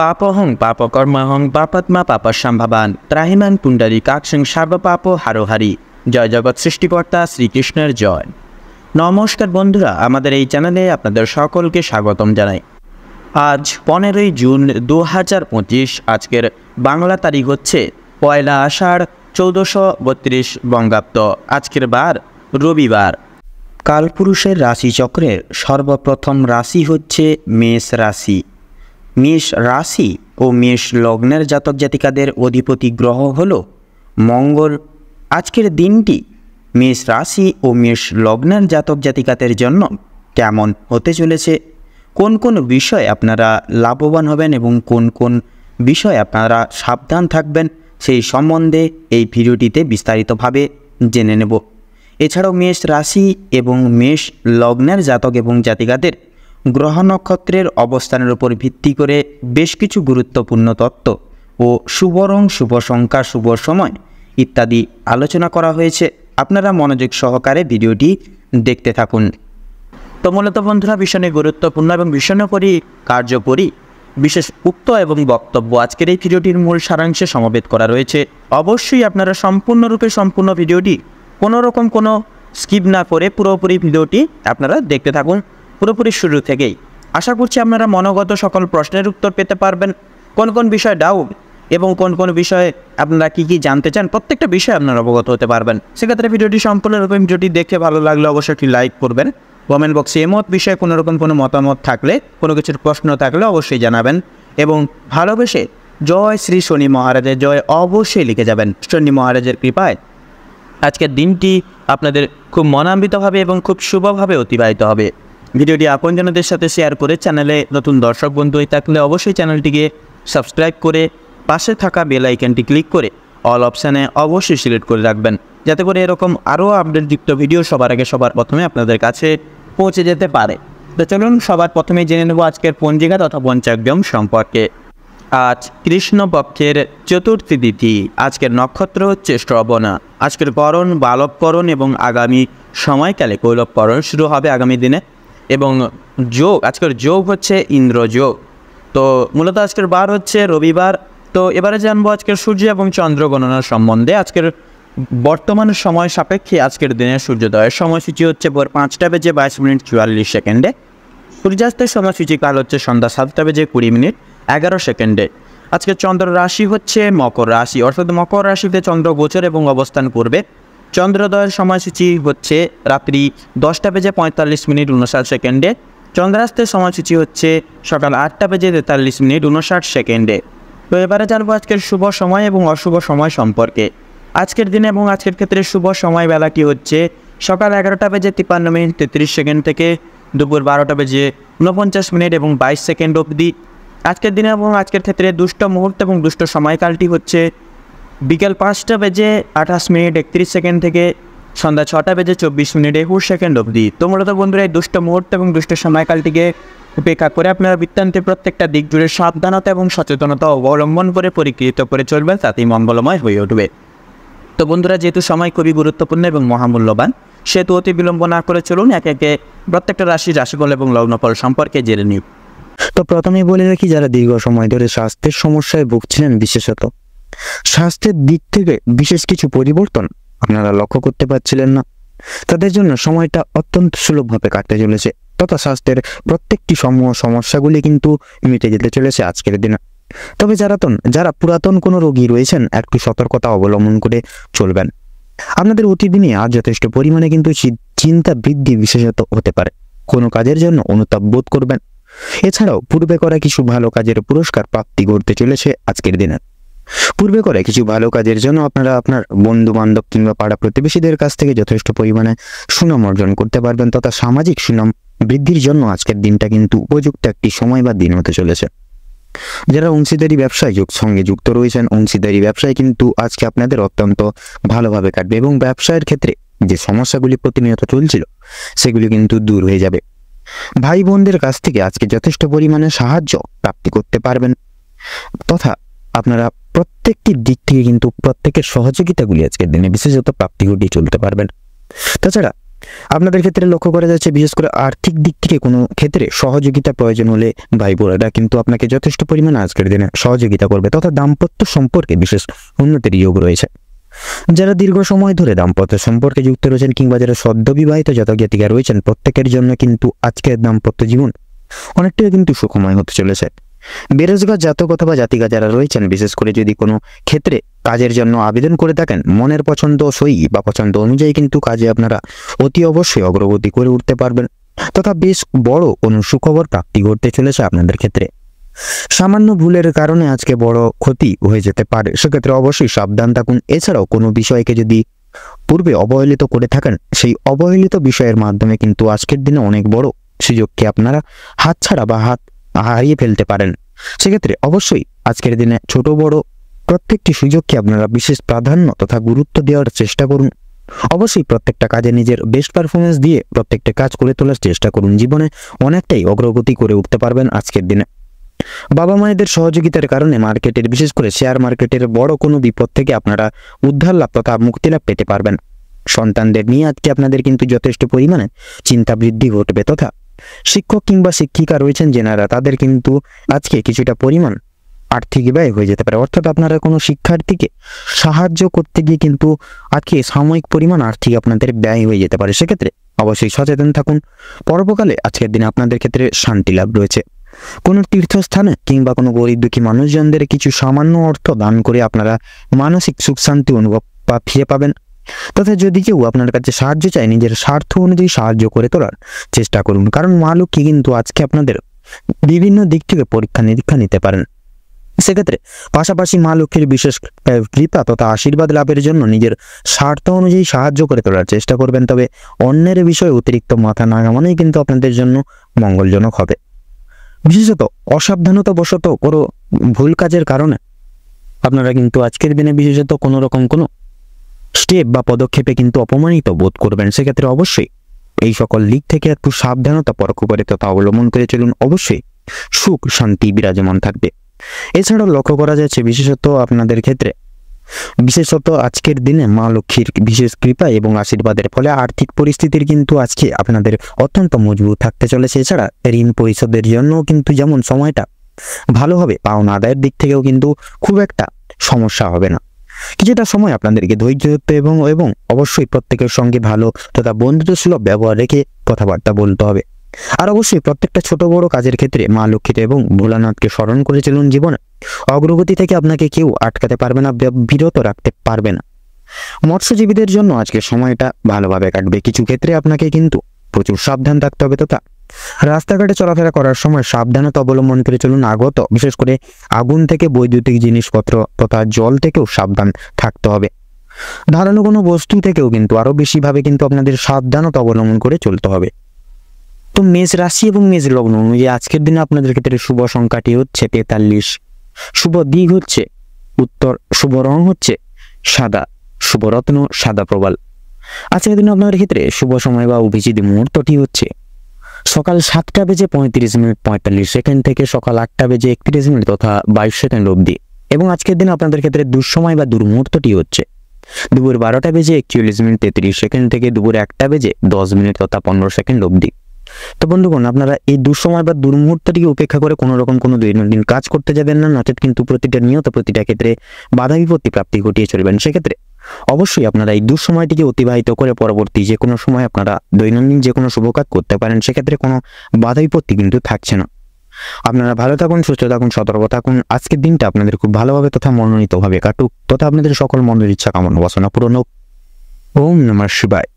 পাপহং পাপকর্মহং পাপাত্মা পাপসম্ভবান ত্রাহিমাং পুণ্ডরীকাক্ষং সর্বপাপ হারোহারি। জয় জগৎ সৃষ্টিকর্তা শ্রীকৃষ্ণের জয়। নমস্কার বন্ধুরা, আমাদের এই চ্যানেলে আপনাদের সকলকে স্বাগতম জানাই। আজ 15ই জুন 2025। আজকের বাংলা তারিখ হচ্ছে 1 আষাঢ় 1432 বঙ্গাব্দ। আজকের বার রবিবার। কালপুরুষের রাশিচক্রের সর্বপ্রথম রাশি হচ্ছে মেষ রাশি। মেষ রাশি ও মেষ লগ্নের জাতক জাতিকাদের অধিপতি গ্রহ হল মঙ্গল। আজকের দিনটি মেষ রাশি ও মেষ লগ্নের জাতক জাতিকাদের জন্য কেমন হতে চলেছে, কোন কোন বিষয়ে আপনারা লাভবান হবেন এবং কোন কোন বিষয়ে আপনারা সাবধান থাকবেন, সেই সম্বন্ধে এই ভিডিওটিতে বিস্তারিতভাবে জেনে নেব। এছাড়াও মেষ রাশি এবং মেষ লগ্নের জাতক এবং জাতিকাদের গ্রহ নক্ষত্রের অবস্থানের উপর ভিত্তি করে বেশ কিছু গুরুত্বপূর্ণ তত্ত্ব ও শুভ রং, শুভ সংখ্যা, শুভ সময় ইত্যাদি আলোচনা করা হয়েছে। আপনারা মনোযোগ সহকারে ভিডিওটি দেখতে থাকুন। তো মূলত বন্ধুরা, ভীষণ গুরুত্বপূর্ণ এবং ভীষণকরী কার্যকরী বিশেষ উক্ত এবং বক্তব্য আজকের এই ভিডিওটির মূল সারাংশে সমবেত করা রয়েছে। অবশ্যই আপনারা সম্পূর্ণরূপে সম্পূর্ণ ভিডিওটি কোনোরকম কোনো স্কিপ না করে পুরোপুরি ভিডিওটি আপনারা দেখতে থাকুন পুরোপুরি শুরু থেকেই। আশা করছি আপনারা মনোগত সকল প্রশ্নের উত্তর পেতে পারবেন। কোন কোন বিষয়ে ডাউট এবং কোন কোন বিষয়ে আপনারা কি জানতে চান, প্রত্যেকটা বিষয়ে আপনারা অবগত হতে পারবেন। সেক্ষেত্রে ভিডিওটি সম্পূর্ণরূপে ভিডিওটি দেখে ভালো লাগলে অবশ্যই একটি লাইক করবেন। কমেন্ট বক্সে এমত বিষয়ে কোনোরকম কোনো মতামত থাকলে, কোনো কিছুর প্রশ্ন থাকলে অবশ্যই জানাবেন এবং ভালোবেসে জয় শ্রী শনি মহারাজের জয় অবশ্যই লিখে যাবেন। শনি মহারাজের কৃপায় আজকের দিনটি আপনাদের খুব মনান্বিতভাবে এবং খুব শুভভাবে অতিবাহিত হবে। ভিডিওটি আপনজনদের সাথে শেয়ার করে চ্যানেলে নতুন দর্শক বন্ধু হয়ে থাকলে অবশ্যই চ্যানেলটিকে সাবস্ক্রাইব করে পাশে থাকা বেল আইকনটি ক্লিক করে অল অপশানে অবশ্যই সিলেক্ট করে রাখবেন, যাতে করে এরকম আরও আপডেটযুক্ত ভিডিও সবার আগে সবার প্রথমে আপনাদের কাছে পৌঁছে যেতে পারে। তো চলুন সবার প্রথমে জেনে নেব আজকের পঞ্জিকা তথা পঞ্চাগ্রাম সম্পর্কে। আজ কৃষ্ণপক্ষের চতুর্থী তিথি। আজকের নক্ষত্র হচ্ছে শ্রবণা। আজকের করণ বালবকরণ এবং আগামী সময়কালে কৈলবকরণ শুরু হবে আগামী দিনে। এবং যোগ, আজকের যোগ হচ্ছে ইন্দ্রযোগ। তো মূলত আজকের বার হচ্ছে রবিবার। তো এবারে জানবো আজকের সূর্য এবং চন্দ্র গণনার সম্বন্ধে। আজকের বর্তমান সময় সাপেক্ষে আজকের দিনের সূর্যোদয়ের সময়সূচি হচ্ছে ভোর 5:22:44। সূর্যাস্তের সময়সূচি কাল হচ্ছে সন্ধ্যা 7:20 আজকে চন্দ্র রাশি হচ্ছে মকর রাশি, অর্থাৎ মকর রাশিতে চন্দ্র গোচর এবং অবস্থান করবে। চন্দ্রোদয়ের সময়সূচি হচ্ছে রাত্রি 10:45:59। চন্দ্রাস্তের সময়সূচি হচ্ছে সকাল 8:43:59। তো এবারে জানবো আজকের শুভ সময় এবং অশুভ সময় সম্পর্কে। আজকের দিনে এবং আজকের ক্ষেত্রে শুভ সময় বেলাটি হচ্ছে সকাল 11:53:33 থেকে দুপুর 12:49 এবং 22 অবধি। আজকের দিনে এবং আজকের ক্ষেত্রে দুষ্ট মুহূর্ত এবং দুষ্ট সময়কালটি হচ্ছে বিকেল 5:28:31 থেকে সন্ধ্যা 6:24:21 অবধি। তো মূলত বন্ধুরা, এই দুষ্ট মুহূর্ত এবং দুষ্ট সময়কালটিকে উপেক্ষা করে আপনারা বৃত্তান্তে প্রত্যেকটা দিক জুড়ে সাবধানতা এবং সচেতনতা অবলম্বন করে পরিকৃত করে চলবেন, তাতেই মঙ্গলময় হয়ে উঠবে। তো বন্ধুরা, যেহেতু সময় খুবই গুরুত্বপূর্ণ এবং মহামূল্যবান, সেহেতু অতি বিলম্ব না করে চলুন একে একে প্রত্যেকটা রাশিফল এবং লগ্নফল সম্পর্কে জেনে নিই। তো প্রথমেই বলে রাখি, যারা দীর্ঘ সময় ধরে স্বাস্থ্যের সমস্যায় ভুগছিলেন, বিশেষত স্বাস্থ্যের দিক থেকে বিশেষ কিছু পরিবর্তন আপনারা লক্ষ্য করতে পারছিলেন না, তাদের জন্য সময়টা অত্যন্ত সুলভভাবে কাটতে চলেছে, তথা স্বাস্থ্যের প্রত্যেকটি সমস্যাগুলি কিন্তু মিটে যেতে চলেছে আজকের দিনে। তবে যারা পুরাতন কোনো রোগী রয়েছেন, একটু সতর্কতা অবলম্বন করে চলবেন। আপনাদের প্রতিদিনই আজ যথেষ্ট পরিমাণে কিন্তু চিন্তা বৃদ্ধি বিশেষত হতে পারে। কোনো কাজের জন্য অনুতাপ বোধ করবেন। এছাড়াও পূর্বে করা কিছু ভালো কাজের পুরস্কার প্রাপ্তি করতে চলেছে আজকের দিনে। পূর্বে করে কিছু ভালো কাজের জন্য আপনারা আপনার বন্ধু বান্ধব কিংবা পাড়া প্রতিবেশীদের কাছ থেকে যথেষ্ট পরিমাণে সুনাম অর্জন করতে পারবেন, তথা সামাজিক সুনাম বৃদ্ধির জন্য আজকের দিনটা কিন্তু উপযুক্ত একটি সময় বা দিন হতে চলেছে। যারা অংশীদারি ব্যবসায় সঙ্গে যুক্ত রয়েছেন, অংশীদারি ব্যবসায় কিন্তু আজকে আপনাদের অত্যন্ত ভালোভাবে কাটবে এবং ব্যবসায়ের ক্ষেত্রে যে সমস্যাগুলি প্রতিনিয়ত চলছিল সেগুলি কিন্তু দূর হয়ে যাবে। ভাই বোনদের কাছ থেকে আজকে যথেষ্ট পরিমাণে সাহায্য প্রাপ্তি করতে পারবেন, তথা আপনারা প্রত্যেকটি দিক থেকে কিন্তু প্রত্যেকের সহযোগিতাগুলি আজকের দিনে বিশেষত প্রাপ্তি ঘটিয়ে চলতে পারবেন। তাছাড়া আপনাদের ক্ষেত্রে লক্ষ্য করা যাচ্ছে বিশেষ করে আর্থিক দিক থেকে কোনো ক্ষেত্রে সহযোগিতা প্রয়োজন হলে ভাই বোনেরা কিন্তু আপনাকে যথেষ্ট পরিমাণে আজকের দিনে সহযোগিতা করবে তথা দাম্পত্য সম্পর্কে বিশেষ উন্নতির যোগ রয়েছে। যারা দীর্ঘ সময় ধরে দাম্পত্য সম্পর্কে যুক্ত রয়েছেন কিংবা যারা সদ্য বিবাহিত জাতক-জাতিকা রয়েছেন প্রত্যেকের জন্য কিন্তু আজকের দাম্পত্য জীবন অনেকটাই কিন্তু সুখময় হতে চলেছে। বেরোজগার জাতক অথবা জাতিকা যারা রয়েছেন বিশেষ করে যদি কোনো ক্ষেত্রে কাজের জন্য আবেদন করে থাকেন মনের পছন্দ সই বা পছন্দ অনুযায়ী কিন্তু কাজে আপনারা অতি অবশ্যই অগ্রগতি করে উঠতে পারবেন তথা বেশ বড় কোনো সুখবর প্রাপ্তি ঘটতে চলেছে আপনাদের ক্ষেত্রে। সামান্য ভুলের কারণে আজকে বড় ক্ষতি হয়ে যেতে পারে, সেক্ষেত্রে অবশ্যই সাবধান থাকুন। এছাড়াও কোনো বিষয়কে যদি পূর্বে অবহেলিত করে থাকেন সেই অবহেলিত বিষয়ের মাধ্যমে কিন্তু আজকের দিনে অনেক বড় সুযোগকে আপনারা হাতছাড়া বা হারিয়ে ফেলতে পারেন। সেক্ষেত্রে অবশ্যই আজকের দিনে ছোট বড় প্রত্যেকটি সুযোগকে আপনারা বিশেষ প্রাধান্য তথা গুরুত্ব দেওয়ার চেষ্টা করুন। অবশ্যই প্রত্যেকটা কাজে নিজের বেস্ট পারফরমেন্স দিয়ে প্রত্যেকটা কাজ করে তোলার চেষ্টা করুন। জীবনে অনেকটাই অগ্রগতি করে উঠতে পারবেন আজকের দিনে। বাবা মায়েদের সহযোগিতার কারণে মার্কেটের বিশেষ করে শেয়ার মার্কেটের বড় কোনো বিপদ থেকে আপনারা উদ্ধার লাভ তথা মুক্তি লাভ পেতে পারবেন। সন্তানদের নিয়ে আজকে আপনাদের কিন্তু যথেষ্ট পরিমাণে চিন্তা বৃদ্ধি ঘটবে তথা শিক্ষক কিংবা শিক্ষিকা রয়েছেন যেনারা তাদের কিন্তু আজকে কিছুটা পরিমাণ আর্থিক ব্যয় হয়ে যেতে পারে, অর্থাৎ আপনারা কোনো শিক্ষার্থীকে সাহায্য করতে গিয়ে কিন্তু আজকে সাময়িক পরিমাণ আর্থিক আপনাদের ব্যয় হয়ে যেতে পারে। সেক্ষেত্রে অবশ্যই সচেতন থাকুন। পরবর্তীকালে আজকের দিনে আপনাদের ক্ষেত্রে শান্তি লাভ রয়েছে। কোনো তীর্থস্থানে কিংবা কোনো গরিব দুঃখী মানুষজনদের কিছু সামান্য অর্থ দান করে আপনারা মানসিক সুখ শান্তি অনুভব ফিরে পাবেন তথা যদি কেউ আপনার কাছে সাহায্য চায় নিজের স্বার্থ অনুযায়ী সাহায্য করে তোলার চেষ্টা করুন, কারণ মা লক্ষ্মী কিন্তু আজকে আপনাদের বিভিন্ন দিক থেকে পরীক্ষা নিরীক্ষা নিতে পারেন। সেক্ষেত্রে পাশাপাশি মা লক্ষ্মীর বিশেষ কৃপা তথা আশীর্বাদ লাভের জন্য নিজের স্বার্থ অনুযায়ী সাহায্য করে তোলার চেষ্টা করবেন, তবে অন্যের বিষয়ে অতিরিক্ত মাথা না ঘামানোই কিন্তু আপনাদের জন্য মঙ্গলজনক হবে। বিশেষত অসাবধানতা বশত কোনো ভুল কাজের কারণে আপনারা কিন্তু আজকের দিনে বিশেষত কোনো রকম কোনো স্টেপ বা পদক্ষেপে কিন্তু অপমানিত বোধ করবেন। সেক্ষেত্রে অবশ্যই এই সকল দিক থেকে একটু সাবধানতা পরোক্ষকারিতা অবলম্বন করে চলুন, অবশ্যই সুখ শান্তি বিরাজমান থাকবে। এছাড়াও লক্ষ্য করা যাচ্ছে বিশেষত আপনাদের ক্ষেত্রে বিশেষত আজকের দিনে মা লক্ষ্মীর বিশেষ কৃপা এবং আশীর্বাদের ফলে আর্থিক পরিস্থিতির কিন্তু আজকে আপনাদের অত্যন্ত মজবুত থাকতে চলেছে। এছাড়া ঋণ পরিশোধের জন্য কিন্তু যেমন সময়টা ভালো হবে, পাওনা আদায়ের দিক থেকেও কিন্তু খুব একটা সমস্যা হবে না। কিছুটা সময় আপনাদেরকে ধৈর্য ধরতে এবং অবশ্যই প্রত্যেকের সঙ্গে ভালো তথা বন্ধুত্বসুলভ ব্যবহার রেখে কথাবার্তা বলতে হবে। আর অবশ্যই প্রত্যেকটা ছোট বড় কাজের ক্ষেত্রে মা লক্ষ্মীতে এবং ভোলানাথকে স্মরণ করে চলুন। জীবনে অগ্রগতি থেকে আপনাকে কেউ আটকাতে পারবে না, বিরত রাখতে পারবে না। মৎস্যজীবীদের জন্য আজকে সময়টা ভালোভাবে কাটবে। কিছু ক্ষেত্রে আপনাকে কিন্তু প্রচুর সাবধান থাকতে হবে তথা রাস্তাঘাটে চলাফেরা করার সময় সাবধানতা অবলম্বন করে চলুন। বিশেষ করে আগুন থেকে বৈদ্যুতিক জিনিসপত্র তথা জল থেকেও সাবধান থাকতে হবে। ধারালো কোনো বস্তু থেকেও কিন্তু আরো বেশিভাবে কিন্তু আপনাদের সাবধানতা অবলম্বন করে চলতে হবে। তো মেষ রাশি এবং মেষ লগ্ন অনুযায়ী আজকের দিনে আপনাদের ক্ষেত্রে শুভ সংখ্যাটি হচ্ছে 43, শুভ দিক হচ্ছে উত্তর, শুভ রং হচ্ছে সাদা, শুভ রত্ন সাদা প্রবাল। আজকের দিনে আপনাদের ক্ষেত্রে শুভ সময় বা অভিজিৎ মুহূর্তটি হচ্ছে সকাল 7:45 থেকে সকাল 8:31 তথা 22 অবধি, এবং আজকের দিনে আপনাদের ক্ষেত্রে দুঃসময় বা দুর্মুহূর্তটি হচ্ছে দুপুর 12:41 থেকে দুপুর 1:10 তথা 15 অবধি। তো বন্ধুগণ, আপনারা এই দুঃসময় বা দুর্মুহূর্তটিকে উপেক্ষা করে কোনো রকম কোনো দৈনন্দিন কাজ করতে যাবেন না, নচেত কিন্তু প্রতিটা ক্ষেত্রে বাধা বিপত্তি প্রাপ্তি ঘটিয়ে চলবেন। সেক্ষেত্রে অবশ্যই আপনারা এই দুঃসময়টিকে অতিবাহিত করে পরবর্তী যে কোনো সময় আপনারা দৈনন্দিন যে কোনো শুভ কাজ করতে পারেন, সেক্ষেত্রে কোনো বাধা বিপত্তি কিন্তু থাকছে না। আপনারা ভালো থাকুন, সুস্থ থাকুন, সতর্ক থাকুন। আজকের দিনটা আপনাদের খুব ভালোভাবে তথা মনোনীতভাবে কাটুক তথা আপনাদের সকল মনের ইচ্ছা কামনা বাসনা পূরণ হোক। ওম নমঃ শিবায়।